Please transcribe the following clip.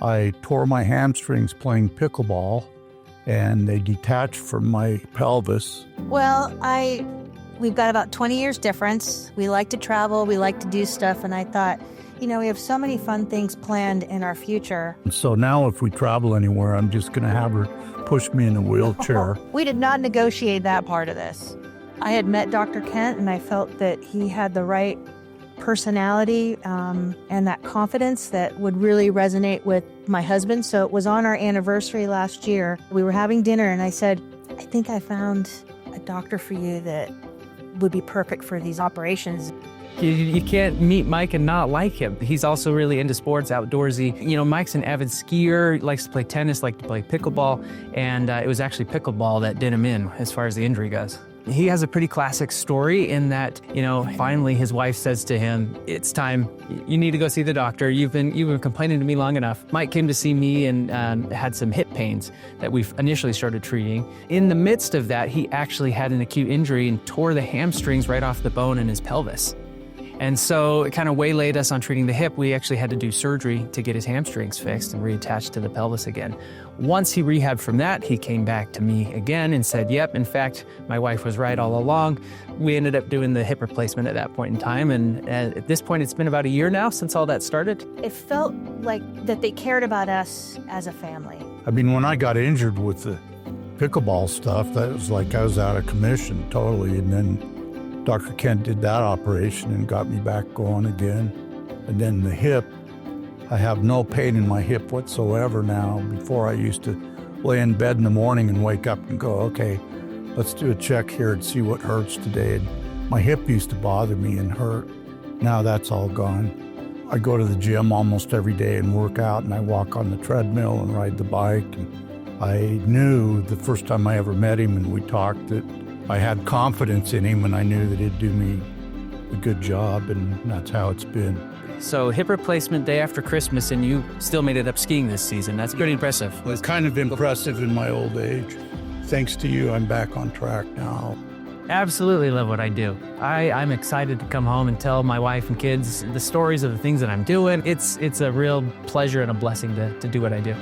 I tore my hamstrings playing pickleball, and they detached from my pelvis. Well, we've got about 20 years difference. We like to travel, we like to do stuff, and I thought, we have so many fun things planned in our future. So now if we travel anywhere, I'm just going to have her push me in a wheelchair. We did not negotiate that part of this. I had met Dr. Kent, and I felt that he had the right personality and that confidence that would really resonate with my husband. So it was on our anniversary last year. We were having dinner, and I said, I think I found a doctor for you that would be perfect for these operations. You can't meet Mike and not like him. He's also really into sports, outdoorsy. Mike's an avid skier, likes to play tennis, likes to play pickleball, and it was actually pickleball that did him in as far as the injury goes. He has a pretty classic story in that, finally his wife says to him, it's time, you need to go see the doctor. You've been complaining to me long enough. Mike came to see me and had some hip pains that we initially started treating. In the midst of that, he actually had an acute injury and tore the hamstrings right off the bone in his pelvis. And so it kind of waylaid us on treating the hip. We actually had to do surgery to get his hamstrings fixed and reattached to the pelvis again. Once he rehabbed from that, he came back to me again and said, yep, in fact, my wife was right all along. We ended up doing the hip replacement at that point in time. And at this point, it's been about a year now since all that started. It felt like that they cared about us as a family. When I got injured with the pickleball stuff, that was like I was out of commission totally. And then Dr. Kent did that operation and got me back going again. And then the hip, I have no pain in my hip whatsoever now. Before I used to lay in bed in the morning and wake up and go, okay, let's do a check here and see what hurts today. And my hip used to bother me and hurt. Now that's all gone. I go to the gym almost every day and work out, and I walk on the treadmill and ride the bike. And I knew the first time I ever met him and we talked that I had confidence in him, and I knew that he'd do me a good job, and that's how it's been. So hip replacement day after Christmas, and you still made it up skiing this season. That's pretty impressive. Well, it's kind of impressive in my old age. Thanks to you, I'm back on track now. Absolutely love what I do. I'm excited to come home and tell my wife and kids the stories of the things that I'm doing. It's a real pleasure and a blessing to do what I do.